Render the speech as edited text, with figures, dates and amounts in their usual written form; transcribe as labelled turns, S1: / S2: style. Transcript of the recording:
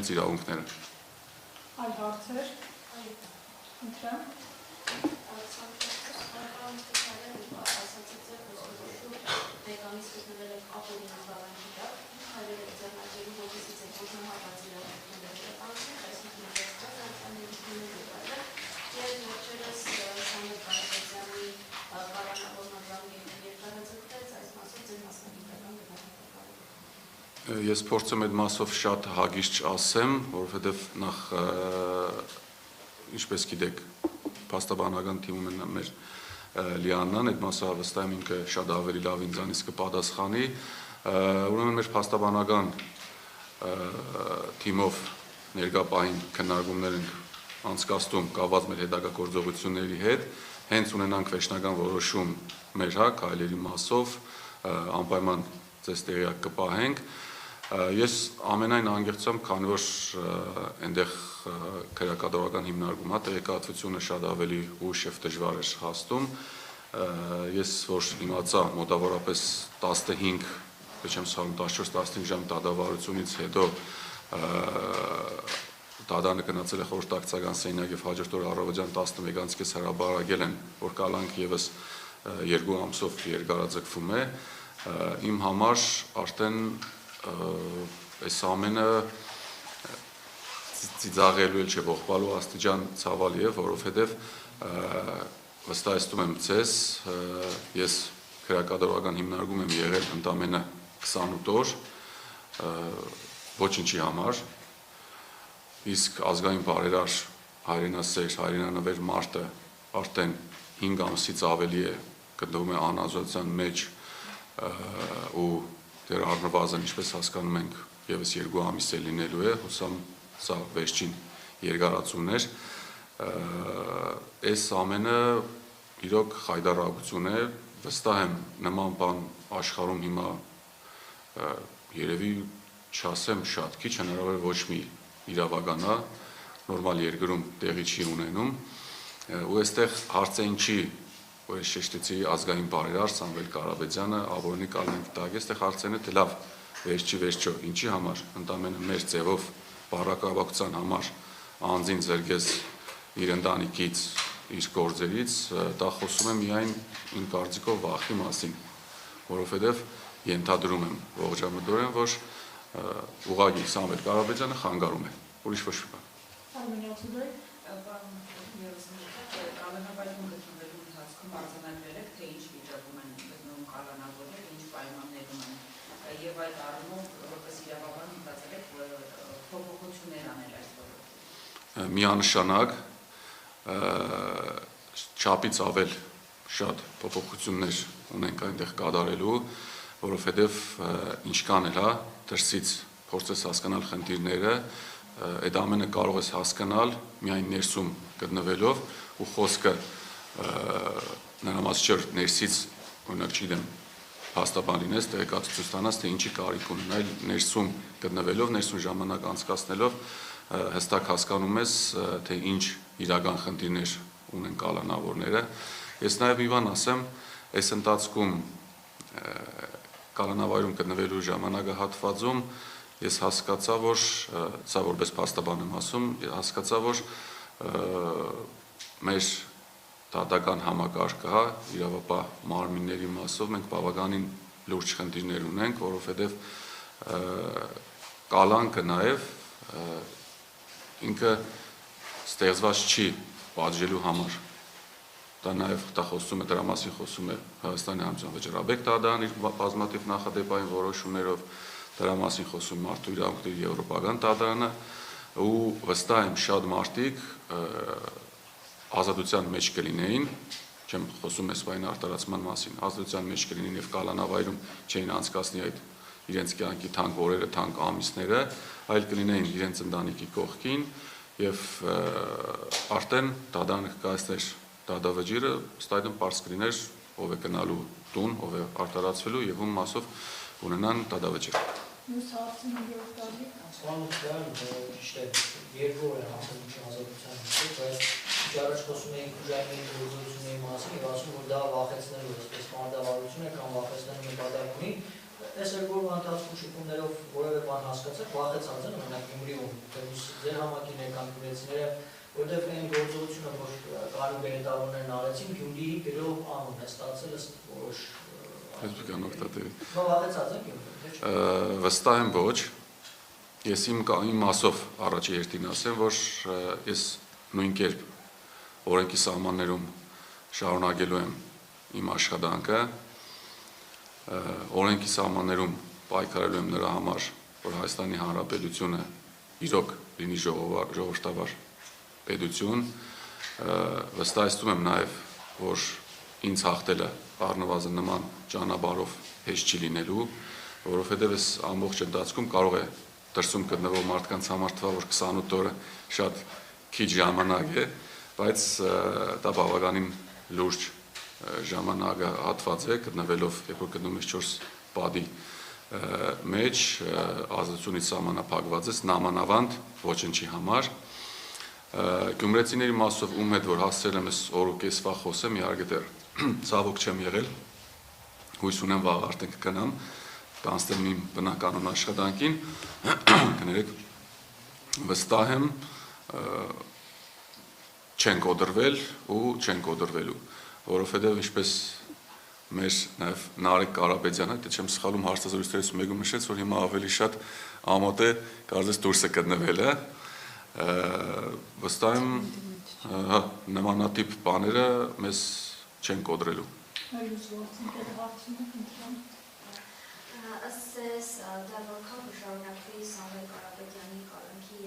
S1: իրենց իրավունքները։
S2: Այլ հարցեր։ Ընտրեմ։
S1: Ես փորձեմ այդ մասով շատ հագիշտ ասեմ, որովհետև նախ ինչպես գիտեք, փաստաբանական թիմում են մեր Լիաննան, այդ մասը վստահ եմ ինքը շատ ավելի լավ ինձանից կպատասխանի, ուրեմն մեր փաստաբանական թիմով ներկա պահին քննարկումներ են անցկացնում կապված մեր հետագա գործողությունների հետ, հենց ունենանք վերջնական որոշում մեր քայլերի մասով, անպայման ձեզ տեղյակ կպահենք։ Ես ամենայն անգեղծությամբ, քանի որ այնտեղ քրեակատարական հիմնարկում տեղեկատվությունը շատ ավելի ուշ եւ դժվար էր հասնում, ես որ իմացա մոտավորապես 15, ոչ 14-15 ժամ դատավարությունից հետո դատարանը գնացել է խորհրդակցական սենյակ եւ հաջորդ օր առավոտյան 11:30 հրաբարակել են, որ կալանք եւս 2 ամսով երկարաձգվում է, իմ համար արդեն այս ամենը ծիծաղելու էլ չէ, ողբալու աստիճան ցավալի է, որովհետև վստահեցնում եմ ձեզ, ես քրեակատարական հիմնարկում եմ եղել ընդամենը 28 օր, ոչինչի համար, իսկ ազգային բարերար հայրենասեր, հայրենանվեր մարդը արդեն 5 ամսից ավելի է գտնվում է անազատության մեջ ու դեռ առնվազն, ինչպես հասկանում ենք, եւս 2 ամիս է լինելու է, հուսամ սա վերջին երկարացումն էր, այս ամենը իրոք խայտառակություն է, վստահ եմ նման բան աշխարհում հիմա երևի չասեմ շատ քիչ, հնարավոր ոչ մի իրավականա, նորմալ երկրում տեղի չի ունենում, ու այստեղ հարցը ինչի ու ես շեշտեցի ազգային բարերար Սամվել Կարապետյանը, Աբորոնի Կալանքի տակ, այստեղ հարցն է, թե լավ, վերջո, ինչի համար, ընդամենը մեր ձևով բառակապակցության համար անձին զրկես իր ընտանիքից, իր գործերից, դա խոսում եմ միայն իմ կարծիքով վախի մասին, որովհետև ենթադրում եմ ողջամտորեն, որ ուղղակի Սամվել Կարապետյանը խանգարում է, ուրիշ ոչ մի բան։
S3: Արձանագրել եք, թե ինչ վիճակում են գտնվում կալանավորները, ինչ պայմաններում են, եւ այդ առումով որպես իրավաբան մտածել եք փոփոխություններ անել այս ոլորտում։
S1: Միանշանակ չափից ավել շատ փոփոխություններ ունենք այնտեղ կատարելու, որովհետև ինչքան էլ դրսից փորձես հասկանալ խնդիրները, այդ ամենը կարող ես հասկանալ միայն ներսում գտնվելով ու խոսքը նրամաց չէր ներսից, օրինակ չգիտեմ, փաստաբան լինես, տեղեկատվություն ստանաս, թե ինչի կարիք ունեն, այլ ներսում գտնվելով, ներսում ժամանակ անցկացնելով հստակ հասկանում ես, թե ինչ իրական խնդիրներ ունեն կալանավորները։ Ես նաև մի բան ասեմ, այս ընթացքում կալանավայրում գտնվելու ժամանակահատվածում ես հասկացա, որ սա որպես փաստաբան եմ ասում, հասկացա, որ մեր դատական համակարգը, իրավապահ մարմինների մասով մենք բավականին լուրջ խնդիրներ ունենք, որովհետև կալանքը նաև ինքը ստեղծված չի պատժելու համար։ Դա նաև խոսում է, դրա մասին խոսում է Հայաստանի Հանրապետության վճռաբեկ դատարան իր բազմաթիվ նախադեպային որոշումներով, դրա մասին խոսում մարդու իրավունքների եվրոպական դատարանը, ու վստահ եմ շատ մարդիկ ազատության մեջ կլինեին, չեմ խոսում էսվային արտարացման մասին, ազատության մեջ կլինեին եւ կալանավայրում չէին անցկացնի այդ իրենց կյանքի թանկ օրերը, թանկ ամիսները, այլ կլինեին իրենց ընտանիքի կողքին եւ արդեն դատարանը կկայացներ դատավճիռը, ըստ այդմ պարզ կլիներ ով է գնալու տուն, ով է արտարացվելու եւ ում մասով ունենան դատավճիռ։
S2: Մյուս հարցը նույնիսկ դառնի։
S4: Անցկացման ճիշտ է, երկու օր է անցել ազատության հետ, բայց առաջ խոսում էինք ուժային գործողությունների մասին եւ ասում որ դա վախեցնելու այսպես մարտավարություն է կամ վախեցնելու նպատակ ունի։ Այս երկու ընթացքում շփումներով որևէ բան հասկացաք, վախեցած են օրինակ Գյումրիում թե ձեր համակին եկան գյումրեցիները, որտեղ այն գործողությունը, որ Կարմիր բերետավորներն արեցին, Գյումրիի գրող անուն է ստացել ըստ որոշ
S1: Լեսբիկան օգտատերի։
S4: Վաղեցած եք Գյումրի։
S1: Վստահ եմ ոչ։ Ես իմ մասով առաջի հերթին ասեմ, որ ես նույն կերպ օրենքի սահմաններում շարունակելու եմ իմ աշխատանքը, օրենքի սահմաններում պայքարելու եմ նրա համար, որ Հայաստանի Հանրապետությունը իրոք լինի ժողովրդավար պետություն, վստահեցնում եմ նաև, որ ինձ հաղթելը առնվազն նման ճանապարհով հեշտ չի լինելու, որովհետև այս ամբողջ ընթացքում կարող է դրսում գտնվող մարդկանց համար թվա, որ 28 օրը շատ քիչ ժամանակ է, բայց դա բավականին լուրջ ժամանակահատված է, գտնվելով, երբ որ գտնում ես 4 պատի մեջ, ազատությունից սահմանափակված ես, նամանավանդ ոչնչի համար։ Գյումրեցիների մասով ում հետ որ հասցրել եմ այս օր ու կեսվա խոսեմ, իհարկե դեռ ցավոք չեմ եղել, հույս ունեմ վաղ արդեն կգնամ, կանցնեմ իմ բնականոն աշխատանքին, կներեք, վստահ եմ չեն կոդրվել ու չեն կոդրվելու, որովհետև ինչպես մեր նաև Նարեկ Կարապետյանը, դե չեմ սխալվում հարցազրույցներից մեկում նշեց, որ հիմա ավելի շատ ամոթ է կարծես դուրս է գտնվել, վստահ եմ նմանատիպ բաները մեզ չեն կոդրելու։
S5: Ըստ դա որքան կշարունակվի Սամվել Կարապետյանի կալանքի